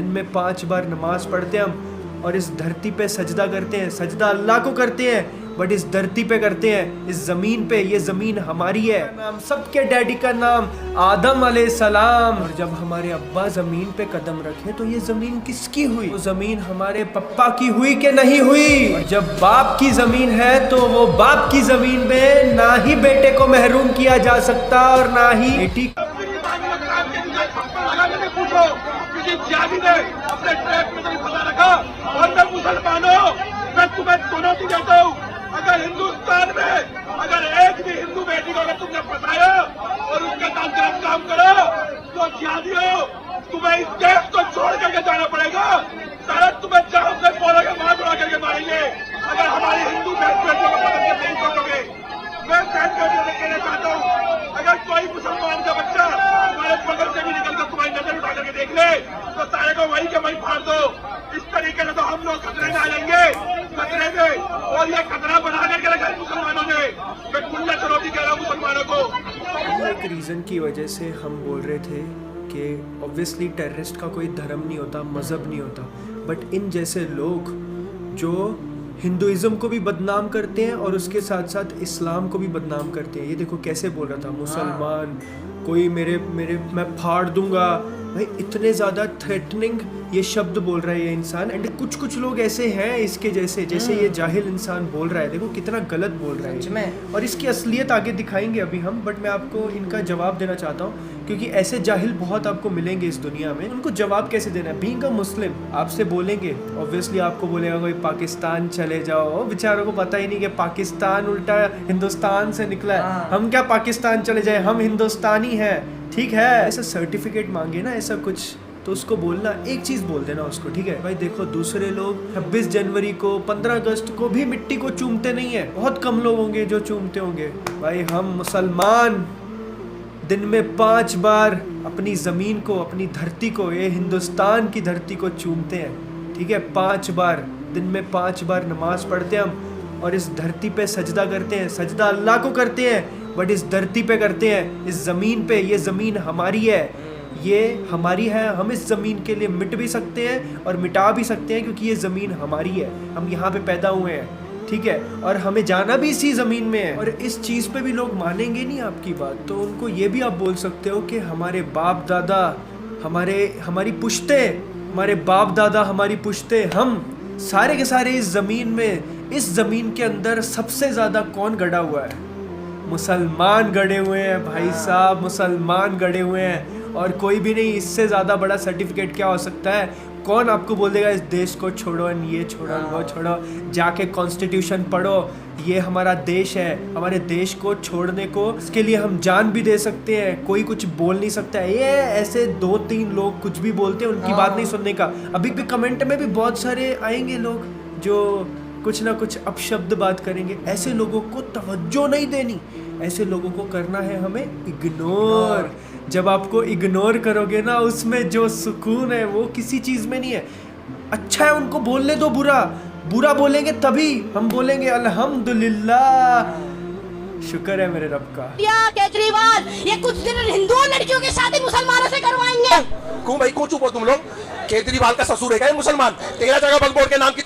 दिन में 5 बार नमाज पढ़ते हैं हम, और इस धरती पे सजदा करते हैं। सजदा अल्लाह को करते हैं, बट इस धरती पे करते हैं, इस ज़मीन पे। ये ज़मीन हमारी है। नाम सबके डैडी का नाम आदम अलैहिस्सलाम। और जब हमारे अब्बा ज़मीन पे कदम रखे तो ये ज़मीन किसकी हुई? वो ज़मीन हमारे पप्पा की हुई कि नहीं हुई? और जब बाप की ज़मीन है तो वो बाप की ज़मीन में ना ही बेटे को महरूम किया जा सकता और ना ही बेटी। अपने ट्रैक में नहीं फंसा रखा। और मैं मुसलमानों, मैं तुम्हें चुनौती देता हूँ, अगर हिंदुस्तान में अगर एक भी हिंदू बेटी को अगर तुमने फंसाया और उसके साथ गलत काम करो तो जिहादियों, तुम्हें इस देश को छोड़ करके जाना पड़ेगा। शायद तुम्हें चारों से पौधा के मार उड़ा करके मारेंगे अगर हमारी हिंदू बेटियों को पकड़ के नहीं पकड़ोगे। मैं कहना चाहता हूँ, अगर कोई मुसलमान का बच्चा हमारे बगल से भी निकलकर तुम्हारी नजर उठा करके देख ले तो सारे को वही के वही फाड़ दो। इस तरीके से तो हम लोग खतरे में आ जाएंगे, खतरे में। और ये खतरा बना करके रखा है मुसलमानों ने। मैं खुला चुनौती कह रहा हूँ मुसलमानों को। एक रीज़न की वजह से हम बोल रहे थे कि ऑब्वियसली टेररिस्ट का कोई धर्म नहीं होता, मज़हब नहीं होता, बट इन जैसे लोग जो हिंदुइज़्म को भी बदनाम करते हैं और उसके साथ साथ इस्लाम को भी बदनाम करते हैं। ये देखो कैसे बोल रहा था, मुसलमान कोई मेरे मैं फाड़ दूंगा। भाई इतने ज़्यादा थ्रेटनिंग ये शब्द बोल रहा है ये इंसान। एंड कुछ लोग ऐसे हैं इसके जैसे ये जाहिल इंसान बोल रहा है। देखो कितना गलत बोल रहा है और इसकी असलियत आगे दिखाएंगे अभी हम। बट मैं आपको इनका जवाब देना चाहता हूँ क्योंकि ऐसे जाहिल बहुत आपको मिलेंगे इस दुनिया में। उनको जवाब कैसे देना है? बीइंग अ मुस्लिम आपसे बोलेंगे, ऑब्वियसली आपको बोलेगा कोई पाकिस्तान चले जाओ। बेचारों को पता ही नहीं कि पाकिस्तान उल्टा हिंदुस्तान से निकला है। हम क्या पाकिस्तान चले जाए, हम हिंदुस्तानी हैं, ठीक है। ऐसा सर्टिफिकेट मांगे ना ऐसा कुछ, तो उसको बोलना, एक चीज़ बोल देना उसको, ठीक है भाई। देखो दूसरे लोग 26 जनवरी को, 15 अगस्त को भी मिट्टी को चूमते नहीं है। बहुत कम लोग होंगे जो चूमते होंगे। भाई हम मुसलमान दिन में 5 बार अपनी ज़मीन को, अपनी धरती को, ये हिंदुस्तान की धरती को चूमते हैं, ठीक है। 5 बार दिन में 5 बार नमाज पढ़ते हैं हम, और इस धरती पे सजदा करते हैं। सजदा अल्लाह को करते हैं, बट इस धरती पे करते हैं, इस ज़मीन पे। ये ज़मीन हमारी है, ये हमारी है। हम इस ज़मीन के लिए मिट भी सकते हैं और मिटा भी सकते हैं क्योंकि ये ज़मीन हमारी है। हम यहाँ पे पैदा हुए हैं, ठीक है, और हमें जाना भी इसी ज़मीन में है। और इस चीज़ पे भी लोग मानेंगे नहीं आपकी बात, तो उनको ये भी आप बोल सकते हो कि हमारे बाप दादा, हमारी पुश्तें, हमारे बाप दादा, हमारी पुश्तें, हम सारे के सारे इस ज़मीन में, इस ज़मीन के अंदर सबसे ज़्यादा कौन गड़ा हुआ है? मुसलमान गड़े हुए हैं भाई साहब, मुसलमान गड़े हुए हैं। और कोई भी नहीं। इससे ज़्यादा बड़ा सर्टिफिकेट क्या हो सकता है? कौन आपको बोल देगा इस देश को छोड़ो, ये छोड़ो, वो छोड़ो? जाके कॉन्स्टिट्यूशन पढ़ो, ये हमारा देश है। हमारे देश को छोड़ने को, इसके लिए हम जान भी दे सकते हैं, कोई कुछ बोल नहीं सकता है। ये ऐसे 2-3 लोग कुछ भी बोलते हैं, उनकी बात नहीं सुनने का। अभी भी कमेंट में भी बहुत सारे आएंगे लोग जो कुछ ना कुछ अपशब्द बात करेंगे। ऐसे लोगों को तवज्जो नहीं देनी, ऐसे लोगों को करना है हमें इग्नोर। जब आपको इग्नोर करोगे ना, उसमें जो सुकून है वो किसी चीज़ में नहीं है। अच्छा है उनको बोलने दो, बुरा बोलेंगे तभी हम बोलेंगे अल्हम्दुलिल्लाह, शुक्र है मेरे रब का। केजरीवाल ये कुछ दिन हिंदू लड़कियों की शादी मुसलमानों से करवाएंगे। क्यों भाई, क्यों चुप हो तुम लोग? केजरीवाल का ससुर है क्या मुसलमान? 13 जगह वक्फ बोर्ड के नाम की।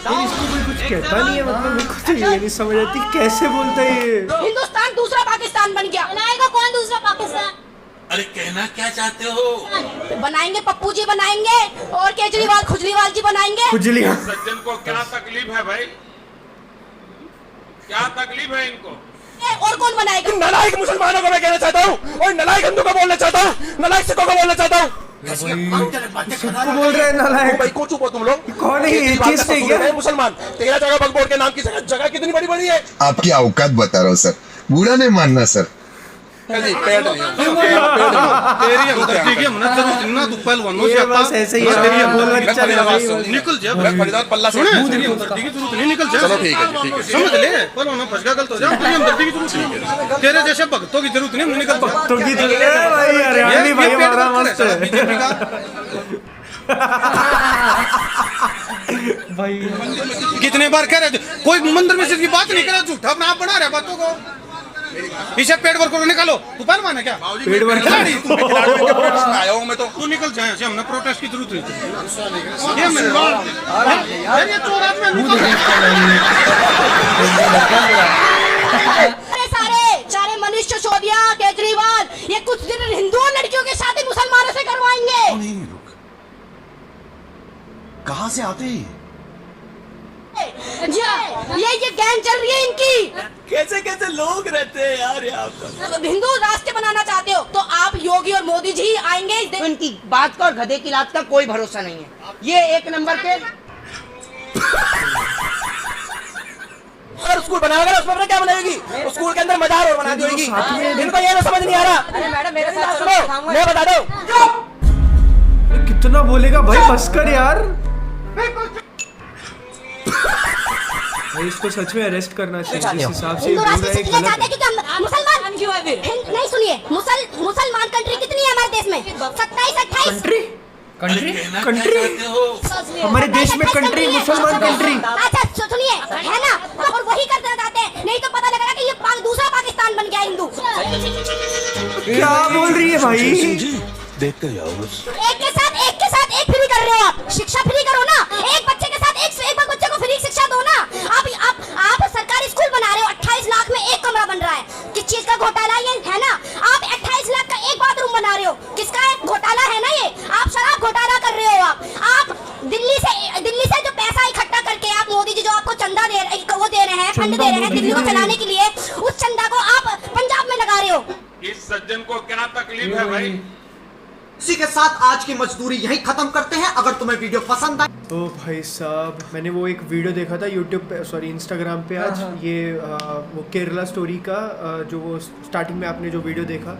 इसको कोई कुछ कहता नहीं है, मतलब मेरे को तो ये नहीं समझ आती कैसे बोलता है ये। हिंदुस्तान दूसरा पाकिस्तान बन गया। बनाएगा कौन दूसरा पाकिस्तान? अरे कहना क्या चाहते हो? बनाएंगे, पप्पू जी बनाएंगे और केजरीवाल खुजलीवाल जी बनाएंगे। खुजलियाँ। सज्जन को क्या तकलीफ है भाई? क्या तकलीफ है इनको? और कौन बनाएगा? नालायक मुसलमानों को मैं कहना चाहता हूँ और नालायक हिंदू को बोलना चाहता हूँ, नालायक सिखों को बोलना चाहता हूँ। सबको बोल रहे हैं नालायक। भाई क्यों चुप हो तुम लोग? कौन है ये? एथियस्ट है क्या? मुसलमान 13 जगह वक्फ बोर्ड के नाम की जगह कितनी बड़ी बड़ी है। आपकी औकात बता रहा हूँ सर, बुरा नहीं मानना सर। तेरी हमदर्दी की हमने जरूरत नहीं ना, तू पहलवानों से बस ऐसे ही निकल जा पल्ला सुन, तेरी हमदर्दी की जरूरत नहीं, निकल जा। चलो ठीक है, समझ ले, पहलवान फंस गया, गलत हो जा। तेरी हमदर्दी की जरूरत नहीं, तेरे जैसे भक्तों की जरूरत नहीं, निकल। भक्तों की जरूरत है भाई, हरियाणवी भाई हमारा मस्त है बीजेपी का भाई। कितने बार कह रहे थे, कोई मंदिर में से बात नहीं करा, झूठा अपना आप बना रहे बातों को। इसे पेड़ वर्क निकालो। तू पहलवान है क्या? पेड़ वर्क आया हूँ मैं तो। तू निकल जाए ऐसे, हमने प्रोटेस्ट की जरूरत नहीं। ये मेरे यार ये चोर आदमी सारे मनीष सिसोदिया, केजरीवाल, ये कुछ दिन हिंदुओं लड़कियों के शादी मुसलमानों से करवाएंगे। कहाँ से आते हैं? ये गैंग चल रही है इनकी। कैसे कैसे लोग रहते हैं यार यहाँ पर। हिंदू राष्ट्र बनाना चाहते हो तो आप योगी और मोदी जी आएंगे। इनकी बात का और गधे की लात का कोई भरोसा नहीं है। ये एक नंबर के अगर स्कूल बनाएगा ना, उसमें क्या बनाएगी? स्कूल के अंदर मजार और बना देगी। इनको ये ना समझ नहीं आ रहा। अरे मैडम मेरे साथ सुनो, मैं बता दो। कितना बोलेगा भाई, बस कर यार। भाई इसको सच में अरेस्ट करना चाहिए, जिस हिसाब से हिंदू बोल राष्ट्र रहा है इसलिए गलत चाहते हैं क्योंकि हम मुसलमान क्यों है फिर? नहीं सुनिए, मुसलमान कंट्री कितनी है हमारे देश में? 27-28 कंट्री अरे कहना क्या कंट्री चाहते हो? हमारे देश में कंट्री, मुसलमान कंट्री। अच्छा सुनिए, है ना? और वही करते रहते हैं, नहीं तो पता लगेगा कि ये दूसरा पाकिस्तान बन गया हिंदू। क्या बोल रही है भाई? देख कर जाओ। एक के साथ एक फ्री कर रहे हो आप। शिक्षा फ्री करो ना। एक बच्चे के साथ एक बच्चे को फ्री शिक्षा दो ना। आप सरकारी स्कूल बना रहे हो, 28 लाख में एक कमरा बन रहा है। किस चीज का घोटाला ये है ना? आप 28 लाख का एक बाथरूम बना रहे हो, किसका है? घोटाला है ना ये। आप शराब घोटाला कर रहे हो। आप दिल्ली से जो पैसा इकट्ठा करके आप मोदी जी जो आपको चंदा दे रहे हैं, फंड दे रहे हैं दिल्ली को चलाने के लिए, उस चंदा को आप पंजाब में लगा रहे हो। इस सज्जन को क्या तकलीफ है भाई? इसी के साथ आज की मजदूरी यही खत्म करते हैं। अगर तुम्हें वीडियो पसंद आए तो भाई साहब, मैंने वो एक वीडियो देखा था यूट्यूब पे, सॉरी इंस्टाग्राम पे आज। ये वो केरला स्टोरी का जो वो स्टार्टिंग में आपने जो वीडियो देखा,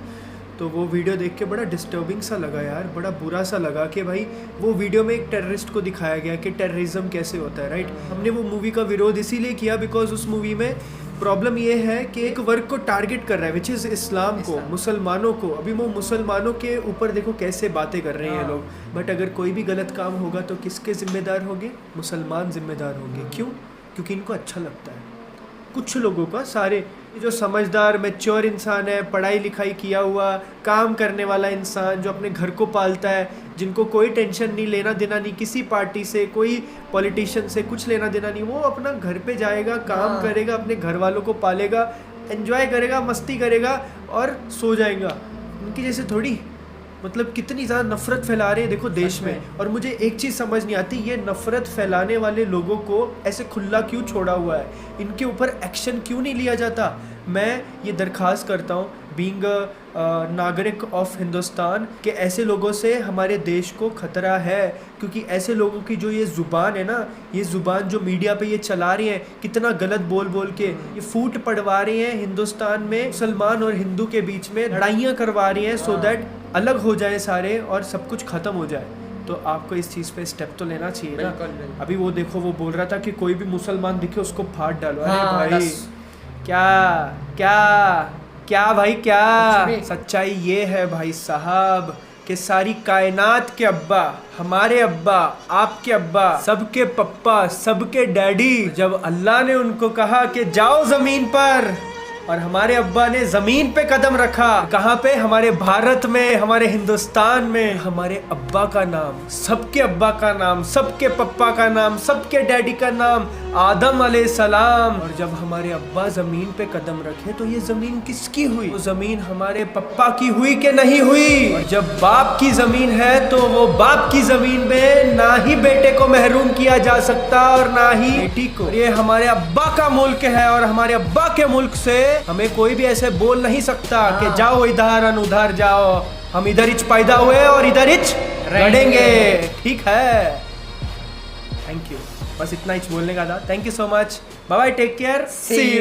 तो वो वीडियो देख के बड़ा डिस्टर्बिंग सा लगा यार, बड़ा बुरा सा लगा कि भाई वो वीडियो में एक टेररिस्ट को दिखाया गया कि टेररिज्म कैसे होता है, राइट। हमने वो मूवी का विरोध इसीलिए किया बिकॉज उस मूवी में प्रॉब्लम ये है कि एक वर्ग को टारगेट कर रहा है, विच इज़ इस्लाम को, मुसलमानों को। अभी वो मुसलमानों के ऊपर देखो कैसे बातें कर रहे हैं लोग। बट अगर कोई भी गलत काम होगा तो किसके जिम्मेदार होंगे? मुसलमान जिम्मेदार होंगे। क्यों? क्योंकि इनको अच्छा लगता है कुछ लोगों का। सारे जो समझदार मैच्योर इंसान है, पढ़ाई लिखाई किया हुआ, काम करने वाला इंसान, जो अपने घर को पालता है, जिनको कोई टेंशन नहीं, लेना देना नहीं किसी पार्टी से, कोई पॉलिटिशियन से कुछ लेना देना नहीं, वो अपना घर पे जाएगा, काम करेगा, अपने घर वालों को पालेगा, एंजॉय करेगा, मस्ती करेगा और सो जाएगा। उनकी जैसे थोड़ी, मतलब कितनी ज़्यादा नफरत फैला रहे हैं देखो देश में। और मुझे एक चीज़ समझ नहीं आती, ये नफरत फैलाने वाले लोगों को ऐसे खुला क्यों छोड़ा हुआ है? इनके ऊपर एक्शन क्यों नहीं लिया जाता? मैं ये दरख्वास्त करता हूँ बीइंग नागरिक ऑफ हिंदुस्तान कि ऐसे लोगों से हमारे देश को ख़तरा है, क्योंकि ऐसे लोगों की जो ये ज़ुबान है ना, ये ज़ुबान जो मीडिया पे ये चला रहे हैं, कितना गलत बोल बोल के ये फूट पड़वा रहे हैं हिंदुस्तान में, मुसलमान और हिंदू के बीच में लड़ाइयाँ करवा रही हैं, सो दैट अलग हो जाए सारे और सब कुछ ख़त्म हो जाए। तो आपको इस चीज़ पे स्टेप तो लेना चाहिए ना। अभी वो देखो, वो बोल रहा था कि कोई भी मुसलमान दिखे उसको फाड़ डालो। अरे भाई क्या भाई, क्या सच्चाई ये है भाई साहब कि सारी कायनात के अब्बा, हमारे अब्बा, आपके अब्बा, सबके पप्पा, सबके डैडी, जब अल्लाह ने उनको कहा कि जाओ जमीन पर, और हमारे अब्बा ने जमीन पे कदम रखा, कहाँ पे? हमारे भारत में, हमारे हिंदुस्तान में। हमारे अब्बा का नाम, सबके अब्बा का नाम, सबके पप्पा का नाम, सबके डैडी का नाम आदम अलैहिस्सलाम। और जब हमारे अब्बा जमीन पे कदम रखे तो ये जमीन किसकी हुई? वो जमीन हमारे पप्पा की हुई कि नहीं हुई? और जब बाप की जमीन है तो वो बाप की जमीन में ना ही बेटे को महरूम किया जा सकता और ना ही बेटी को। ये हमारे अब्बा का मुल्क है और हमारे अब्बा के मुल्क से हमें कोई भी ऐसे बोल नहीं सकता कि जाओ इधर उधर जाओ। हम इधर हिच पैदा हुए और इधर हिच रहेंगे, ठीक है? थैंक यू, बस इतना ही बोलने का था। Thank you so much, bye bye, take care, see you.